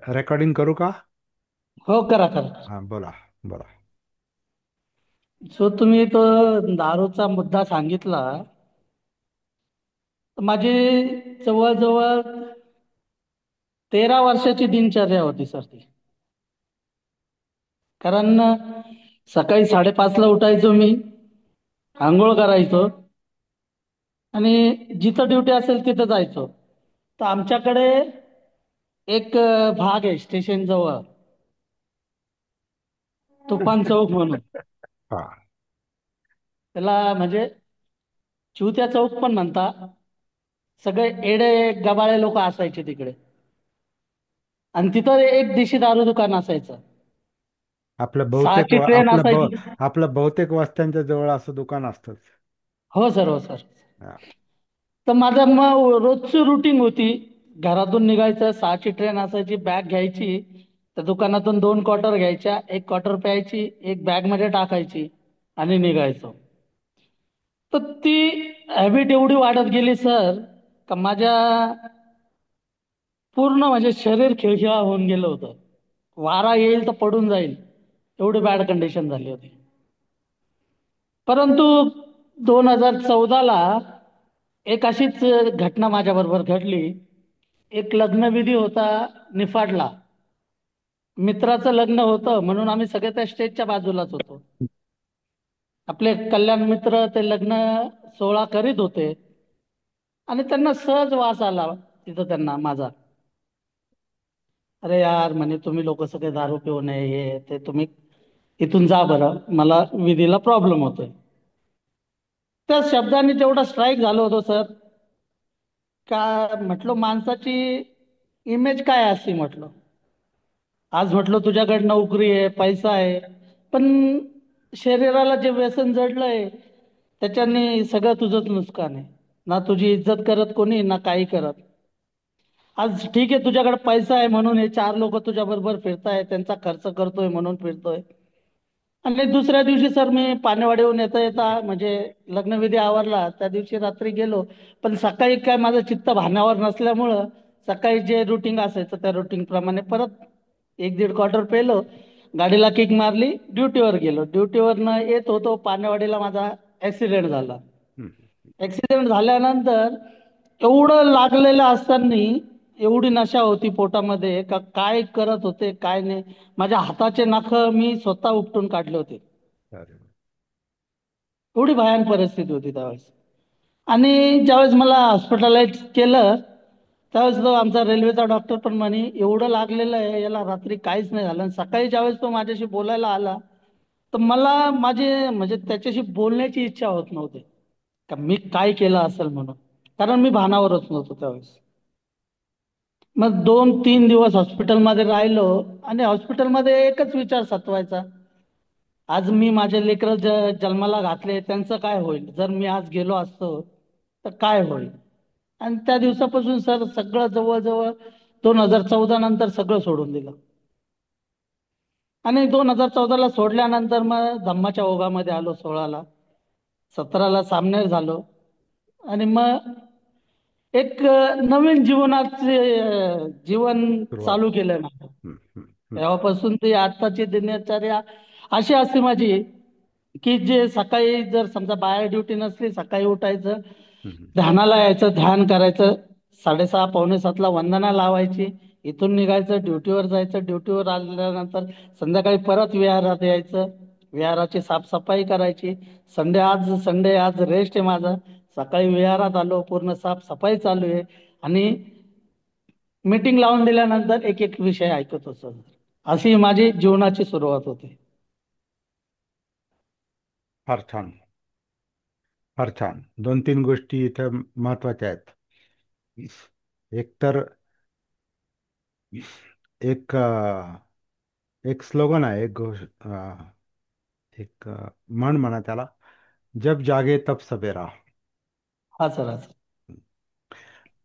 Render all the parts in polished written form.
Recording करू का? हो, करा करा. हा, बोला बोला. सो तुम्ही तो दारूचा मुद्दा सांगितला. तर माझी जवळजवळ 13 वर्षाची दिनचर्या होती सर ती. कारण सकाळी 5:30ला उठायचो मी, आंघोळ करायचो आणि जिथं ड्युटी असेल तिथं जायचो. तर आमच्याकडे एक भाग आहे स्टेशन जवळ, तुफान चौक म्हणून. हा. त्याला म्हणजे चिवत्या चौक पण म्हणता. सगळे एडे गबाळे लोक असायचे तिकडे. आणि तिथं एक देशी दारू दुकान असायचं. आपलं 6ची ट्रेन असायची. आपलं बहुतेक वस्त्यांच्या जवळ असं दुकान असतंच. हो सर, हो सर. हा. तर माझं मग रोजची रुटीन होती. घरातून निघायचं, 6ची ट्रेन असायची, बॅग घ्यायची, त्या दुकानातून 2 क्वार्टर घ्यायच्या, 1 क्वार्टर प्यायची, एक बॅग मध्ये टाकायची आणि निघायचो. तर ती हॅबिट एवढी वाढत गेली सर, का माझ्या पूर्ण म्हणजे शरीर खिळखिळा होऊन गेलं होतं. वारा येईल तर पडून जाईल, एवढी बॅड कंडिशन झाली होती. परंतु 2014ला एक अशीच घटना माझ्याबरोबर घडली. एक लग्नविधी होता निफाडला. मित्राचं लग्न होतं म्हणून आम्ही सगळे त्या स्टेजच्या बाजूलाच होतो. आपले कल्याण मित्र ते लग्न सोहळा करीत होते आणि त्यांना सहज वास आला तिथं त्यांना माझा. अरे यार म्हणे, तुम्ही लोक सगळे दारू पिऊ नये, हे ते, तुम्ही इथून जा बरं, मला विधीला प्रॉब्लेम होतोय. त्या शब्दाने जेवढा स्ट्राईक झालो होतो सर, का म्हटलं माणसाची इमेज काय असते म्हटलं. आज म्हटलं तुझ्याकडे नोकरी आहे, पैसा आहे, पण शरीराला जे व्यसन जडलंय त्याच्याने सगळं तुझंच नुकसान आहे. ना तुझी इज्जत करत कोणी, ना काही करत. आज ठीक आहे, तुझ्याकडे पैसा आहे म्हणून हे 4 लोक तुझ्या बरोबर फिरताय, त्यांचा खर्च करतोय म्हणून फिरतोय. आणि दुसऱ्या दिवशी सर मी पानेवाडीहून येता येता म्हणजे लग्नविधी आवरला त्या दिवशी रात्री गेलो. पण सकाळी काय माझं चित्त भानावर नसल्यामुळं सकाळी जे रुटीन असायचं त्या रुटीन प्रमाणे परत 1-1.5 क्वार्टर पेलो, गाडीला किक मारली, ड्युटीवर गेलो. ड्युटीवरनं येत होतो पानेवाडीला माझा ॲक्सिडेंट झाला. हम्म. ॲक्सिडेंट झाल्यानंतर एवढं लागलेलं असताना एवढी नशा होती पोटामध्ये का काय करत होते काय नाही. माझ्या हाताचे नख मी स्वतः उपटून काढले होते. अरे. एवढी भयान परिस्थिती होती त्यावेळेस. आणि ज्यावेळेस मला हॉस्पिटलाइज केलं त्यावेळेस तो आमचा रेल्वेचा डॉक्टर पण म्हणे एवढं लागलेलं आहे याला, रात्री काहीच नाही झालं. आणि सकाळी ज्यावेळेस तो माझ्याशी बोलायला आला तर मला माझे म्हणजे त्याच्याशी बोलण्याची इच्छा होत नव्हती का मी काय केलं असेल म्हणून. कारण मी भानावरच नव्हतो त्यावेळेस. मग 2-3 दिवस हॉस्पिटलमध्ये राहिलो आणि हॉस्पिटलमध्ये एकच विचार सतवायचा, आज मी माझे लेकरं जन्माला घातले त्यांचं काय होईल, जर मी आज गेलो असतो तर काय होईल. आणि त्या दिवसापासून सर सगळं जवळजवळ 2014 नंतर सगळं सोडून दिलं. आणि 2014ला सोडल्यानंतर मग धम्माच्या ओघामध्ये आलो 16ला. 17ला सामनेर झालो. आणि मग एक नवीन जीवनाचे जीवन सुरुवात. चालू केलंय माझं. हम्म, हम्म, हम्म, तेव्हापासून ती आत्ताची दिनचर्या अशी असते माझी की जे सकाळी जर समजा बाहेर ड्युटी नसली, सकाळी उठायचं, हम्म. ध्यानाला यायचं, ध्यान करायचं, 6:30 पावणे 7ला वंदना लावायची, इथून निघायचं, ड्युटीवर जायचं, ड्युटीवर आल्यानंतर संध्याकाळी परत विहारात यायचं, विहाराची साफसफाई करायची. संडे आज रेस्ट आहे माझा. सकाळी विहारात आलो, पूर्ण साफसफाई चालू आहे आणि मीटिंग लावून दिल्यानंतर एक एक विषय ऐकत होतो. अशी माझी जीवनाची सुरुवात होती. फार छान. फार छान. 2-3 गोष्टी इथे महत्वाच्या आहेत. एक तर एक एक स्लोगन आहे, एक म्हण म्हणा त्याला, जब जागे तब सवेरा. हा सर, हा सर.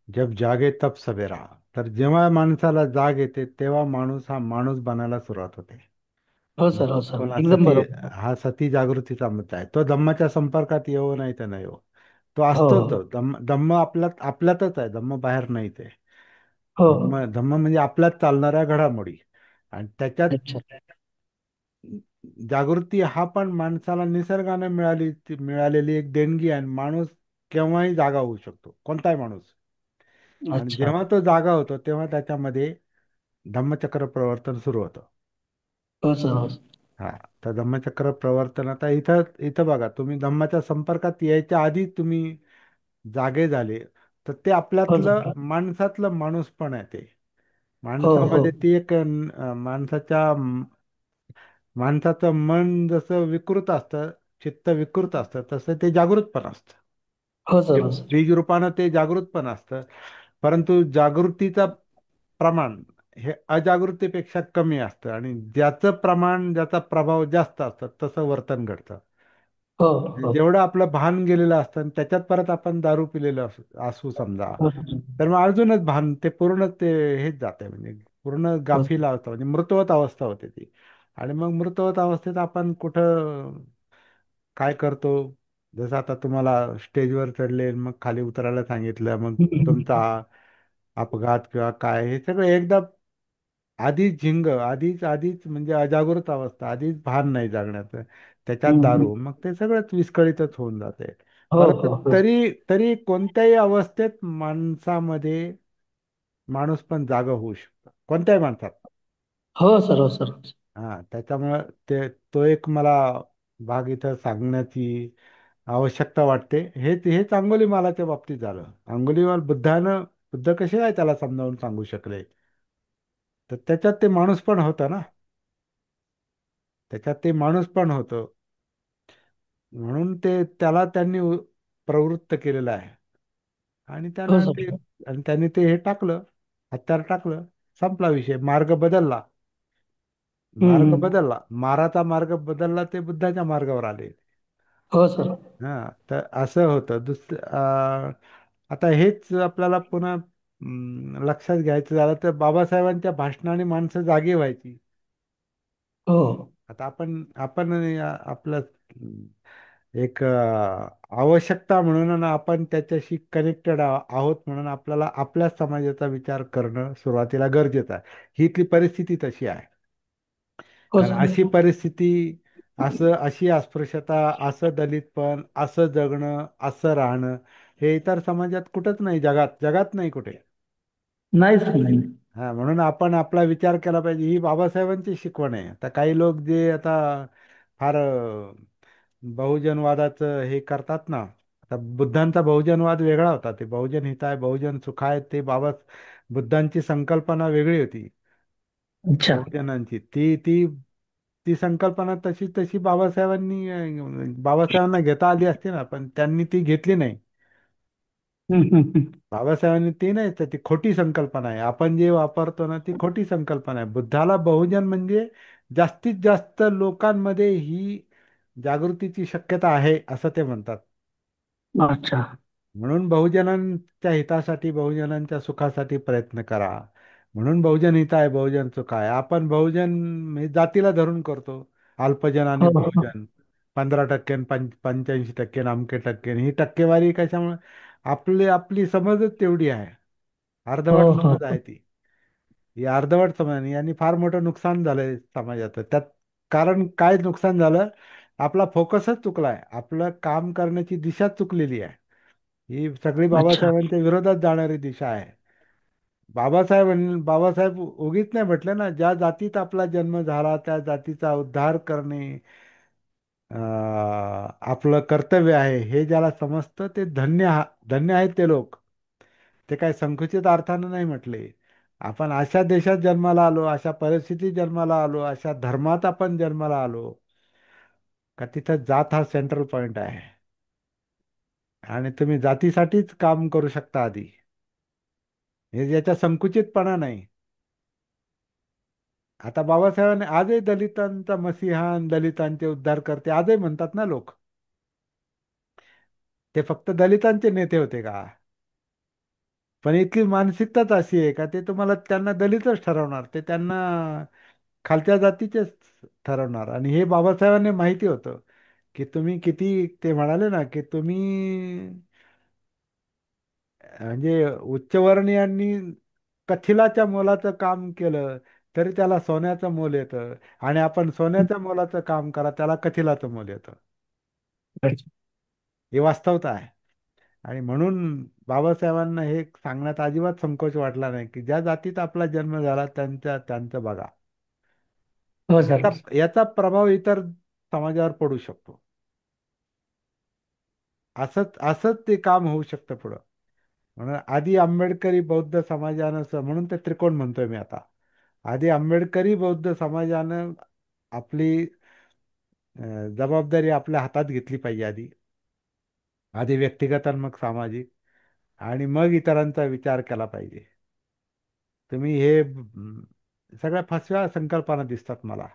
जब जागे तब सवेरा. तर जेव्हा माणसाला जाग येते तेव्हा माणूस हा माणूस बनायला सुरुवात होते. हो मग सर, हो सर, पुन्हा एकदम सती, बरोबर. हा सती जागृतीचा मुद्दा आहे. तो धम्माच्या संपर्कात येऊ नाही तर नाही हो. तो हो, असतो, हो. तो धम्म धम्म आपल्यातच आहे, धम्म बाहेर नाही ते. हो. धम्म धम्म म्हणजे आपल्यात चालणाऱ्या घडामोडी. आणि त्याच्यात अच्छा. जागृती हा पण माणसाला निसर्गाने मिळालेली एक देणगी आहे. माणूस केव्हाही जागा होऊ शकतो, कोणताही माणूस. आणि अच्छा. जेव्हा तो जागा होतो तेव्हा त्याच्यामध्ये धम्मचक्र प्रवर्तन सुरू होतं. हो सर, हो. हा. तर धम्मचक्र प्रवर्तन आता इथं इथं बघा, तुम्ही धम्माच्या संपर्कात यायच्या आधी तुम्ही जागे झाले, तर ते हो आपल्यातलं सर. माणसातलं माणूस पण आहे ते. हो हो माणसामध्ये ती एक माणसाचं मन जसं विकृत असतं, चित्त विकृत असतं, तसं ते जागृत पण असतं. हो सर, ते हो सर. बीज रूपानं ते जागृत पण असतं. परंतु जागृतीचा प्रमाण हे अजागृतीपेक्षा कमी असतं, आणि ज्याचं प्रमाण, ज्याचा प्रभाव जास्त असतं तसं वर्तन घडतं. हो हो जेवढं आपलं भान गेलेलं असतं आणि त्याच्यात परत आपण दारू पिलेलं असू समजा, हो सर. तर मग अजूनच भान ते पूर्ण ते हेच जाते, म्हणजे पूर्ण हो सर. गाफील अवस्था, म्हणजे मृतवत अवस्था होते ती. आणि मग मृतवत अवस्थेत आपण कुठं काय करतो, जसं आता तुम्हाला स्टेजवर चढले मग खाली उतरायला सांगितलं, मग तुमचा अपघात किंवा काय हे सगळं एकदा आधीच आधीच आधीच म्हणजे अजागृत अवस्था, आधीच भान नाही जागण्याचं, त्याच्यात हम्म. दारू, मग ते सगळंच विस्कळीतच होऊन जाते. हो परंतु हो हो. तरी तरी कोणत्याही अवस्थेत माणसामध्ये माणूस पण जागा होऊ शकतो, कोणत्याही माणसात. हो सर, हो सर. हा. त्याच्यामुळं तो एक मला भाग इथं सांगण्याची आवश्यकता वाटते. हेच अंगुलीमालाच्या बाबतीत झालं. बुद्ध कसे काय त्याला समजावून सांगू शकले, तर त्याच्यात ते माणूस पण होता ना, त्याच्यात ते माणूस पण होतं. म्हणून त्याला त्यांनी प्रवृत्त केलेलं आहे. आणि हो त्यानं सर. ते आणि त्यांनी ते हे टाकलं, हत्यार टाकलं, संपला विषय, मार्ग बदलला. मार्ग हम्म. बदलला, माराचा मार्ग बदलला, ते बुद्धाच्या मार्गावर आले. हो सर. हा. तर असं होतं. आता हेच आपल्याला पुन्हा लक्षात घ्यायचं झालं तर बाबासाहेबांच्या भाषणाने माणसं जागी व्हायची. हो आता आपण आपलं एक आवश्यकता म्हणून आणि आपण त्याच्याशी कनेक्टेड आहोत म्हणून आपल्याला आपल्या समाजाचा विचार करणं सुरुवातीला गरजेचं आहे. ही इथली परिस्थिती तशी आहे. हो कारण सर. अशी परिस्थिती, अशी अस्पृश्यता, असं दलितपण, असं जगणं, असं राहणं, हे इतर समाजात कुठंच नाही, जगात जगात नाही कुठे. नाहीच नाही. हा. म्हणून आपण आपला विचार केला पाहिजे, ही बाबासाहेबांची शिकवण आहे. आता काही लोक जे आता फार बहुजनवादाचं हे करतात ना, आता बुद्धांचा बहुजनवाद वेगळा होता. ते बहुजन हिताय, बहुजन सुखाय, ते बुद्धांची संकल्पना वेगळी होती. अच्छा. बहुजनांची ती ती ती संकल्पना तशी तशी बाबासाहेबांना घेता आली असती ना, पण त्यांनी ती घेतली नाही. हम्म. बाबासाहेबांनी ती नाही, तर ती खोटी संकल्पना आहे. आपण जे वापरतो ना, ती खोटी संकल्पना आहे. बुद्धाला बहुजन म्हणजे जास्तीत जास्त लोकांमध्ये ही जागृतीची शक्यता आहे असं ते म्हणतात. अच्छा. म्हणून बहुजनांच्या हितासाठी, बहुजनांच्या सुखासाठी प्रयत्न करा. म्हणून बहुजन हित आहे, बहुजन सुख आहे. आपण बहुजन हे जातीला धरून करतो. अल्पजन आणि हो हो बहुजन, 15% 85% अमके टक्के, ही टक्केवारी कशामुळे? आपली समजच तेवढी आहे. हो अर्धवट हो समज आहे ती. ही अर्धवट समज आहे. यांनी फार मोठं नुकसान झालंय समाजाचं. त्यात कारण काय नुकसान झालं? आपला फोकसच चुकलाय, आपलं काम करण्याची दिशा चुकलेली आहे. ही सगळी अच्छा. बाबासाहेबांच्या विरोधात जाणारी दिशा आहे. बाबासाहेब उगीच नाही म्हटलं ना, ज्या जातीत आपला जन्म झाला त्या जातीचा उद्धार करणे आपलं कर्तव्य आहे, हे ज्याला समजतं ते धन्य आहेत ते लोक. ते काय संकुचित अर्थानं नाही म्हटले. आपण अशा देशात जन्माला आलो, अशा परिस्थितीत जन्माला आलो, अशा धर्मात आपण जन्माला आलो, का तिथं जात हा सेंट्रल पॉइंट आहे. आणि तुम्ही जातीसाठीच काम करू शकता आधी, हे याचा संकुचितपणा नाही. आता बाबासाहेबांनी आजही दलितांचा मसीहा आणि दलितांचे उद्धार करते आजही म्हणतात ना लोक. ते फक्त दलितांचे नेते होते का? पण इथली मानसिकताच अशी आहे का ते तुम्हाला त्यांना दलितच ठरवणार, ते त्यांना खालच्या जातीचेच ठरवणार. आणि हे बाबासाहेबांनी माहिती होतं, की तुम्ही किती, ते म्हणाले ना, की तुम्ही म्हणजे उच्चवर्णीयांनी कथिलाच्या मोलाचं काम केलं तरी त्याला सोन्याचं मोल येतं, आणि आपण सोन्याच्या मोलाचं काम करा त्याला कथिलाचं मोल येतं. अच्छा. ही वास्तवता आहे. आणि म्हणून बाबासाहेबांना हे सांगण्यात अजिबात संकोच वाटला नाही की ज्या जातीत आपला जन्म झाला त्यांचं बघा. हो सर. याचा प्रभाव इतर समाजावर पडू शकतो. असंच असंच ते काम होऊ शकतं पुढं. म्हणून आधी आंबेडकरी बौद्ध समाजानं म्हणून ते त्रिकोण म्हणतोय मी आता. आधी आंबेडकरी बौद्ध समाजानं आपली जबाबदारी आपल्या हातात घेतली पाहिजे आधी. आधी व्यक्तिगत आणि मग सामाजिक, आणि मग इतरांचा विचार केला पाहिजे. तुम्ही हे सगळ्या फसव्या संकल्पना दिसतात मला.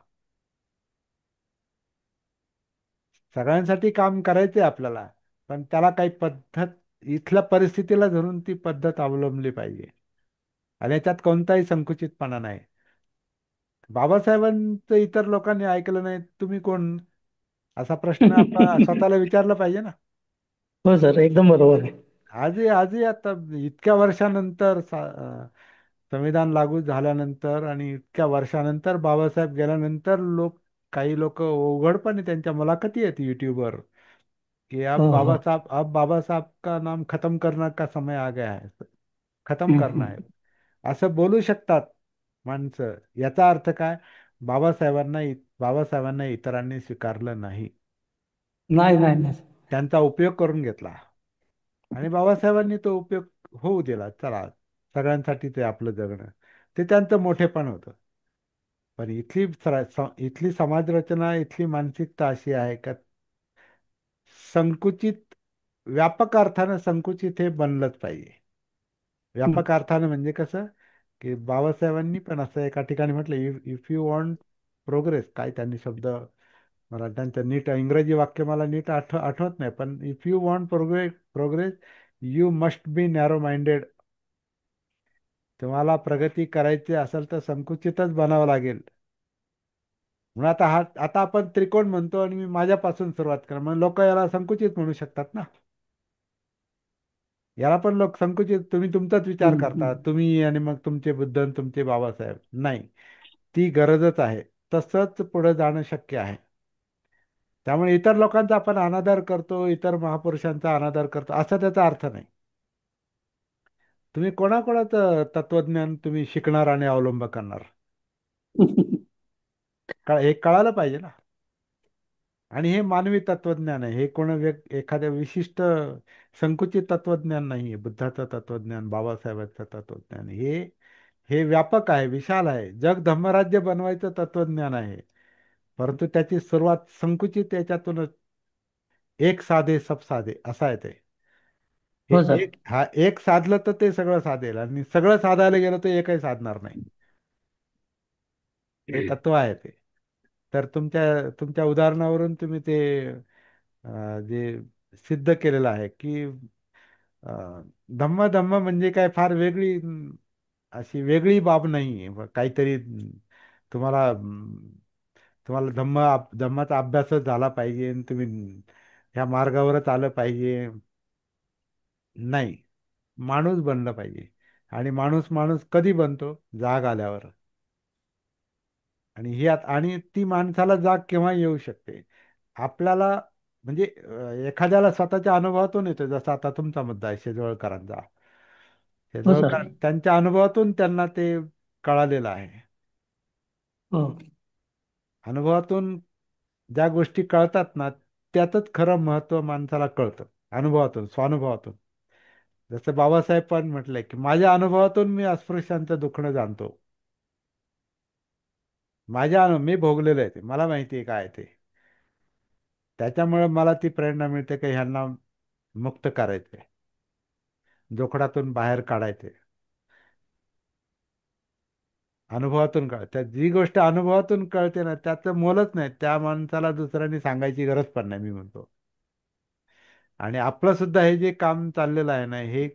सगळ्यांसाठी काम करायचे आपल्याला, पण त्याला काही पद्धत, इथल्या परिस्थितीला धरून ती पद्धत अवलंबली पाहिजे. आणि याच्यात कोणताही संकुचितपणा नाही. बाबासाहेबांचं इतर लोकांनी ऐकलं नाही, तुम्ही कोण, असा प्रश्न आपण स्वतःला विचारला पाहिजे ना. हो सर, एकदम बरोबर आहे. आजही आजही आता इतक्या वर्षानंतर संविधान लागू झाल्यानंतर आणि इतक्या वर्षानंतर बाबासाहेब गेल्यानंतर काही लोक उघडपणे त्यांच्या मुलाखती आहेत युट्यूबवर, कि हो हो. अब बाबा साहब का नाम खत्म करना का समय आ गया है, खत्म करना हम्म. है, असं बोलू शकतात माणसं. याचा अर्थ काय? बाबासाहेबांना इतरांनी स्वीकारलं नाही, नाही नाही नाही. त्यांचा उपयोग करून घेतला. आणि बाबासाहेबांनी तो उपयोग होऊ दिला. चला, सगळ्यांसाठी ते आपलं जगणं, ते त्यांचं मोठेपण होतं. पण इथली समाजरचना, इथली मानसिकता अशी आहे का संकुचित, व्यापक अर्थानं संकुचित हे बनलंच पाहिजे. हम्म. व्यापक अर्थानं म्हणजे कसं, की बाबासाहेबांनी पण असं एका ठिकाणी म्हटलं, इफ यू वॉन्ट प्रोग्रेस, काय त्यांनी शब्द, मला त्यांचं नीट इंग्रजी वाक्य मला नीट आठवत नाही, पण if you want progress you must be narrow minded. तुम्हाला प्रगती करायची असेल तर संकुचितच बनावं लागेल. म्हणून आता आपण त्रिकोण म्हणतो आणि मी माझ्यापासून सुरुवात करा, मग लोक याला संकुचित म्हणू शकतात ना. याला पण लोक संकुचित, तुम्ही तुमचाच विचार करता, हम्म. तुम्ही आणि मग तुमचे बुद्ध आणि तुमचे बाबासाहेब. नाही, ती गरजच आहे. तसंच पुढे जाणं शक्य आहे. त्यामुळे इतर लोकांचा आपण अनादर करतो, इतर महापुरुषांचा अनादर करतो, असा त्याचा अर्थ नाही. तुम्ही कोणाकोणाचं तत्वज्ञान तुम्ही शिकणार आणि अवलंब करणार, हे कळायला पाहिजे ना. आणि हे मानवी तत्वज्ञान आहे, हे एखाद्या विशिष्ट संकुचित तत्वज्ञान नाहीये. बुद्धाचं तत्वज्ञान, बाबासाहेबांचं तत्वज्ञान हे हे व्यापक आहे, विशाल आहे. जग धम्मराज्य बनवायचं तत्वज्ञान आहे. परंतु त्याची सुरुवात संकुचित याच्यातूनच, एक साधे सब साधे असा आहे ते. हे हो सर. एक साधलं तर ते सगळं साधेल, आणि सगळं साधायला गेलं तर एकही साधणार नाही. हे तत्व आहे ते. तर तुमच्या तुमच्या उदाहरणावरून तुम्ही ते जे सिद्ध केलेलं आहे की धम्म धम्म म्हणजे काय फार वेगळी अशी वेगळी बाब नाही आहे. काहीतरी तुम्हाला तुम्हाला धम्माचा अभ्यासच झाला पाहिजे आणि तुम्ही ह्या मार्गावरच आलं पाहिजे. नाही, माणूस बनलं पाहिजे. आणि माणूस माणूस कधी बनतो? जाग आल्यावर. आणि आणि ती माणसाला जाग केव्हा येऊ शकते? आपल्याला, म्हणजे एखाद्याला स्वतःच्या अनुभवातून येतो. जसा आता तुमचा मुद्दा आहे शेजवळकरांचा. हो सर. शेजवळकर त्यांच्या अनुभवातून त्यांना ते कळालेलं आहे. हो अनुभवातून ज्या गोष्टी कळतात ना, त्यातच खरं महत्त्व माणसाला कळतं. अनुभवातून, स्वानुभवातून. जसं बाबासाहेब पण म्हटलंय की माझ्या अनुभवातून मी अस्पृश्यांचं दुखणं जाणतो. मी भोगलेलं आहे ते, मला माहिती आहे काय ते. त्याच्यामुळे मला ती प्रेरणा मिळते की ह्यांना मुक्त करायचे, जोखडातून बाहेर काढायचे. अनुभवातून कळते, जी गोष्ट अनुभवातून कळते ना त्याचं मोलच नाही. त्या माणसाला दुसऱ्यांनी सांगायची गरज पण नाही, मी म्हणतो. आणि आपलं सुद्धा हे जे काम चाललेलं आहे ना, हे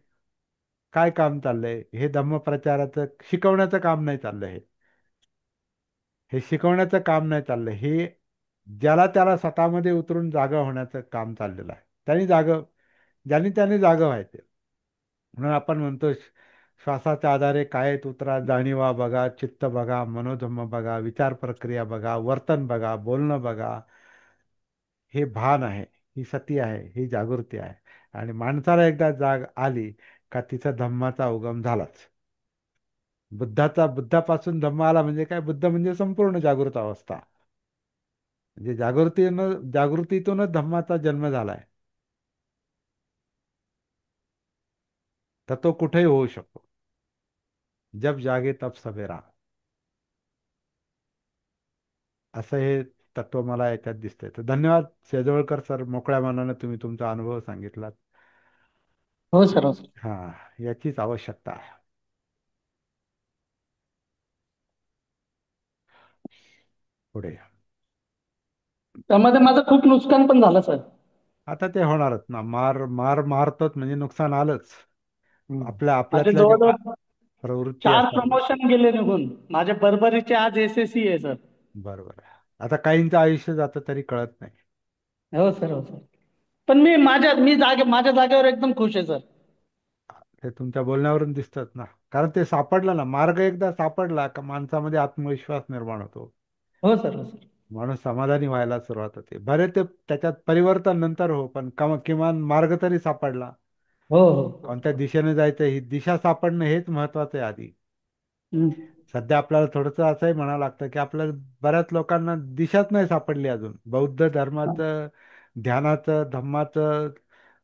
काय काम चाललंय? हे धम्मप्रचाराचं, शिकवण्याचं काम नाही चाललंय. हे शिकवण्याचं काम नाही चाललंय. हे ज्याला त्याला स्वतःमध्ये उतरून जागा होण्याचं काम चाललेलं आहे. ज्याने त्याने जागा व्हायचे. म्हणून आपण म्हणतो श्वासाच्या आधारे कायेत उतरा, जाणीवा बघा, चित्त बघा, मनोधम्म बघा, विचार प्रक्रिया बघा, वर्तन बघा, बोलणं बघा. हे भान आहे, ही सती आहे, ही जागृती आहे. आणि माणसाला एकदा जाग आली का तिचा धम्माचा उगम झालाच. बुद्धापासून धम्म आला म्हणजे काय? बुद्ध म्हणजे संपूर्ण जागृत अवस्था. म्हणजे जागृतीतूनच धम्माचा जन्म झालाय. तर तो कुठेही होऊ शकतो. जब जागे तब सवेरा, असं हे तत्व मला याच्यात दिसतंय. तर धन्यवाद शेजवळकर सर, मोकळ्या मनानं तुम्ही तुमचा अनुभव सांगितलात. हो सर, हो सर. हा, याचीच आवश्यकता आहे पुढे. त्यामध्ये माझं खूप नुकसान पण झालं सर. आता ते होणारच ना, मार मार मारतोच म्हणजे नुकसान आलंच. हम्म. माझे आपल्यातल्या ज्या जवळजवळ प्रवृत्ती 4 असतात. प्रमोशन गेले निघून. माझ्या बरोबरीचे आज एसएससी आहे सर. बरोबर आहे. आता काहींचं आयुष्य जातं तरी कळत नाही. हो सर, हो सर. पण माझ्या जागेवर एकदम खुश आहे सर. ते तुमच्या बोलण्यावरून दिसतात ना. कारण ते सापडलं ना, मार्ग एकदा सापडला का माणसामध्ये आत्मविश्वास निर्माण होतो. हो सर, हो सर. माणूस समाधानी व्हायला सुरुवात होते. बरे ते त्याच्यात परिवर्तन नंतर हो, पण किमान मार्ग तरी सापडला. हो, हो. कोणत्या दिशेने जायचं ही दिशा सापडणं हेच महत्वाचं आहे आधी. हम्म. सध्या आपल्याला थोडंसं असंही म्हणावं लागतं की आपल्या बऱ्याच लोकांना दिशाच नाही सापडली अजून. बौद्ध धर्माचं, ध्यानाचं, धम्माचं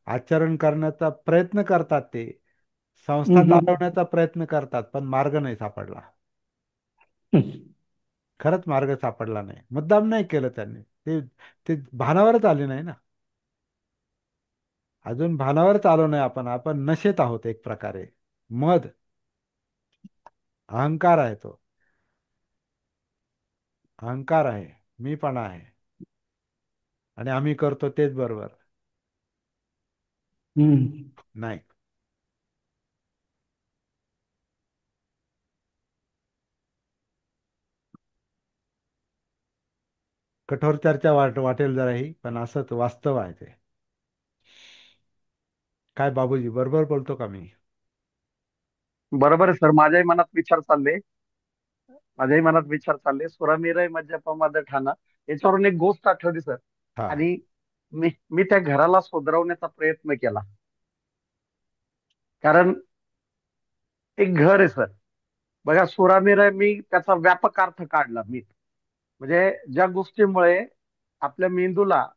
आचरण करण्याचा प्रयत्न करतात ते. संस्था हम्म, चालवण्याचा प्रयत्न करतात, पण मार्ग नाही सापडला. हम्म. खरंच मार्ग सापडला नाही. मुद्दाम नाही केलं त्यांनी. ते ते भानावरच आले नाही ना. अजून भानावरच आलो नाही आपण. आपण नशेत आहोत एक प्रकारे. मद, अहंकार आहे तो. अहंकार आहे, मीपणा आहे. आणि आम्ही करतो तेच बरोबर. हम्म. नाही. कठोर चर्चा वाटेल जरा ही, पण असंच वास्तव आहे ते. काय बाबूजी, बरोबर बोलतो का मी? बरोबर आहे सर. माझ्याही मनात विचार चालले. सुरामीराय मज्जा माझं ठाणा, याच्यावरून एक गोष्ट आठवली सर. हा. आणि मी मी त्या घराला सुधरवण्याचा प्रयत्न केला. कारण एक घर आहे सर. बघा, सुरामीराय मी त्याचा व्यापक अर्थ काढला. म्हणजे ज्या गोष्टीमुळे आपल्या मेंदूला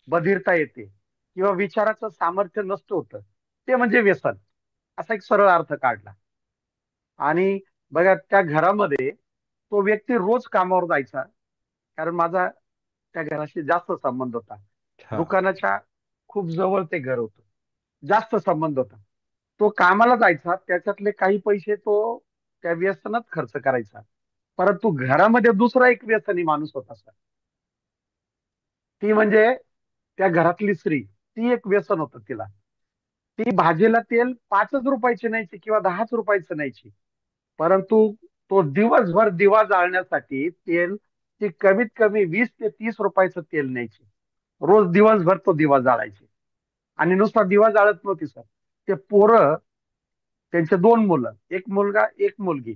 बधिरता येते किंवा विचाराचं सामर्थ्य नष्ट होतं, ते म्हणजे व्यसन. असा एक सरळ अर्थ काढला. आणि बघा, त्या घरामध्ये तो व्यक्ती रोज कामावर जायचा. कारण माझा त्या घराशी जास्त संबंध होता. हा. दुकानाच्या खूप जवळ ते घर होतं. जास्त संबंध होता. तो कामाला जायचा, त्याच्यातले काही पैसे तो त्या व्यसनात खर्च करायचा. परंतु घरामध्ये दुसरा एक व्यसनी माणूस होता सर. ती म्हणजे त्या घरातली स्त्री. ती एक व्यसन होतं तिला. ती भाजीला तेल 5च रुपयाची न्यायची किंवा 10च रुपयाचं न्यायची. परंतु तो दिवसभर दिवा जाळण्यासाठी ती कमीत कमी 20 ते 30 रुपयाचं तेल न्यायची. रोज दिवसभर तो दिवा जाळायचे. आणि नुसता दिवा जाळत नव्हती सर. ते पोरं, त्यांचे 2 मुलं, एक मुलगा एक मुलगी,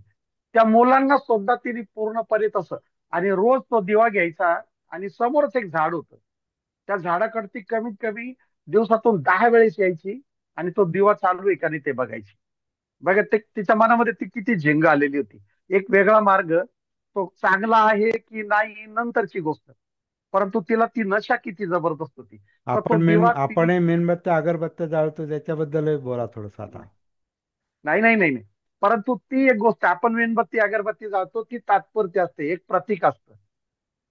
त्या मुलांना सुद्धा तिने पूर्णपणे तसं. आणि रोज तो दिवा घ्यायचा. आणि समोरच एक झाड होतं. त्या झाडाकडे ती कमीत कमी दिवसातून 10 वेळेस यायची. आणि तो दिवा चालू आहे का नाही ते बघायची. बघा, ते तिच्या मनामध्ये ती किती झिंग आलेली होती. एक वेगळा मार्ग, तो चांगला आहे की नाही नंतरची गोष्ट. परंतु तिला ती नशा किती जबरदस्त होती. तर तो दिवा तिने. आपणही मेणबत्त्या अगरबत्त्या जाळतो, त्याच्याबद्दल बोला थोडस आता. नाही, नाही, नाही, नाही. परंतु ती एक गोष्ट, आपण मेणबत्ती अगरबत्ती जाळतो ती तात्पुरती असते, एक प्रतीक असतं.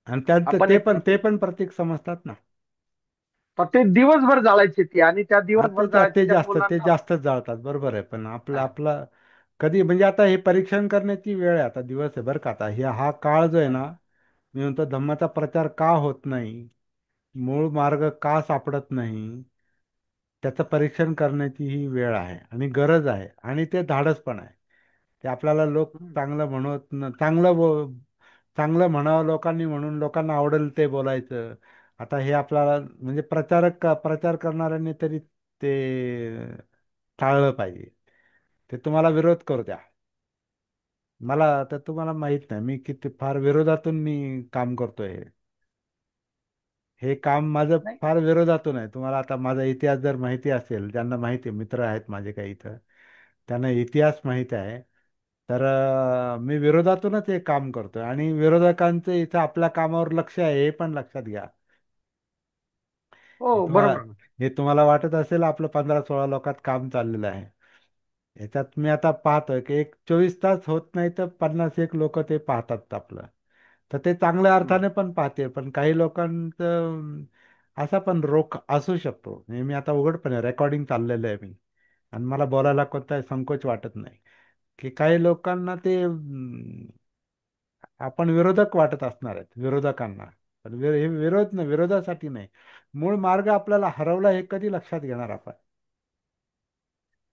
आणि त्यांचं आपण ते एक पण ते प्रतीक. पण प्रतीक समजतात ना. तर ते दिवसभर जाळायचे ती. आणि त्या हा, दिवसभर जाळायचे त्या ते मुलांना. जास्तच जाळतात, बरोबर आहे. पण आपला कधी म्हणजे आता हे परीक्षण करण्याची वेळ आहे. आता दिवस आहे बरं का. आता हा काळ जो आहे ना, मी म्हणतो धम्माचा प्रचार का होत नाही, मूळ मार्ग का सापडत नाही, त्याचं परीक्षण करण्याची ही वेळ आहे आणि गरज आहे. आणि ते धाडस पण आहे. ते आपल्याला लोक हम्म. चांगलं म्हणत चांगलं म्हणावं लोकांनी, म्हणून लोकांना आवडेल ते बोलायचं. आता हे आपल्याला म्हणजे प्रचार करणाऱ्यांनी तरी ते टाळलं पाहिजे. ते तुम्हाला विरोध करू द्या. मला तर तुम्हाला माहित नाही मी किती फार विरोधातून मी काम करतोय. हे काम माझं नाही. फार विरोधातून आहे. तुम्हाला आता माझा इतिहास जर माहिती असेल, ज्यांना माहिती आहे, मित्र आहेत माझे काही इथं, त्यांना इतिहास माहित आहे, तर मी विरोधातूनच हे काम करतोय आणि विरोधकांचं इथं आपल्या कामावर लक्ष आहे हे पण लक्षात घ्या. हे हो, तुम्हाला बरोबर ना. हे तुम्हाला वाटत असेल आपलं 15-16 लोकात काम चाललेलं आहे. याच्यात मी आता पाहतोय की एक 24 तास होत नाही तर 51 लोक ते पाहतात आपलं. तर ते चांगल्या हम्म. अर्थाने पण पाहते, पण काही लोकांचं असा पण रोख असू शकतो. म्हणजे मी आता उघडपणे रेकॉर्डिंग चाललेलं आहे मी, आणि मला बोलायला कोणताही संकोच वाटत नाही की काही लोकांना ते आपण विरोधक वाटत असणार आहेत विरोधकांना. पण हे विरोध नाही, विरोधासाठी नाही. मूळ मार्ग आपल्याला हरवला हे कधी लक्षात घेणार आपण?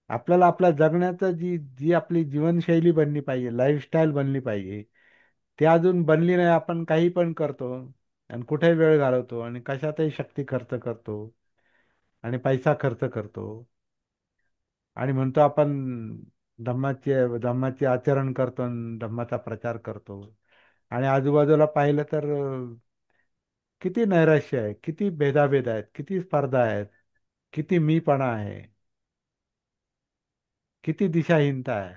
आपल्याला आपल्या जगण्याचं जी जी आपली जीवनशैली बनली पाहिजे, लाईफस्टाईल बनली पाहिजे, ती अजून बनली नाही. आपण काही पण करतो आणि कुठे वेळ घालवतो आणि कशातही शक्ती खर्च करतो आणि पैसा खर्च करतो आणि म्हणतो आपण धम्माचे आचरण करतो आणि धम्माचा प्रचार करतो. आणि आजूबाजूला पाहिलं तर किती नैराश्य आहे, किती भेदाभेद आहेत, किती स्पर्धा आहेत, किती मीपणा आहे, किती दिशाहीनता आहे.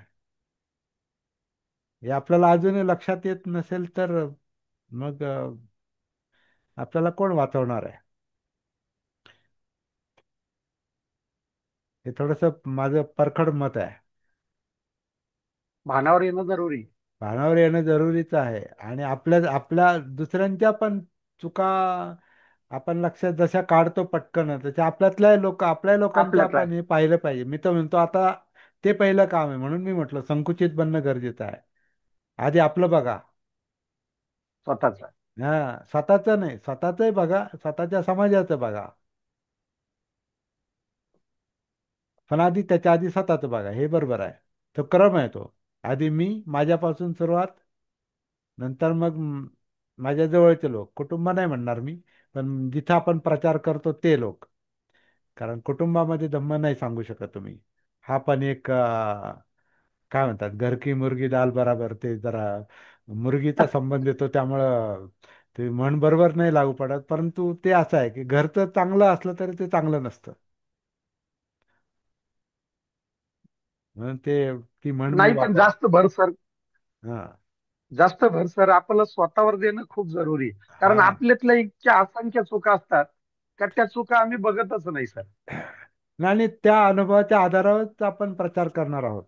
हे आपल्याला अजूनही लक्षात येत नसेल तर मग आपल्याला कोण वाचवणार आहे? हे थोडंसं माझं परखड मत आहे. भानावर येणं जरुरी आहे. भानावर येणं जरुरीचं आहे आणि आपल्या आपल्या दुसऱ्यांच्या पण चुका आपण लक्षात जशा काढतो पटकन, तशा आपल्या लोकांच्या आपल्यातला आहे आपण हे पाहिलं पाहिजे. मी तर म्हणतो आता ते पहिलं काम आहे, म्हणून मी म्हटलं संकुचित बनणं गरजेचं आहे. आधी आपलं बघा. स्वतःचा. हा, स्वतःचं नाही, स्वतःचंही बघा, स्वतःच्या समाजाचं बघा, पण आधी त्याच्या आधी स्वतःचं बघा. हे बरोबर आहे. तो क्रम आहे तो. आधी मी, माझ्यापासून सुरुवात, नंतर मग माझ्या जवळचे लोक, कुटुंब नाही म्हणणार मी, पण जिथं आपण प्रचार करतो ते लोक. कारण कुटुंबामध्ये धम्म नाही सांगू शकत तुम्ही. हा पण एक काय म्हणतात, घर की मुर्गी दाल बराबर, ते जरा मुर्गीचा संबंध येतो त्यामुळं ते म्हण बरोबर नाही लागू पडत. परंतु ते असं आहे की घरचं चांगलं असलं तरी ते चांगलं नसतं. म्हणून ते ती म्हण मी नाही, पण वापर. हा. जास्त भर सर आपल्याला स्वतःवर देणं खूप जरुरी आहे. कारण हा. आपल्यातल्या इतक्या असंख्य चुका असतात का त्या चुका आम्ही बघतच नाही सर. आणि त्या अनुभवाच्या आधारावरच आपण प्रचार करणार आहोत.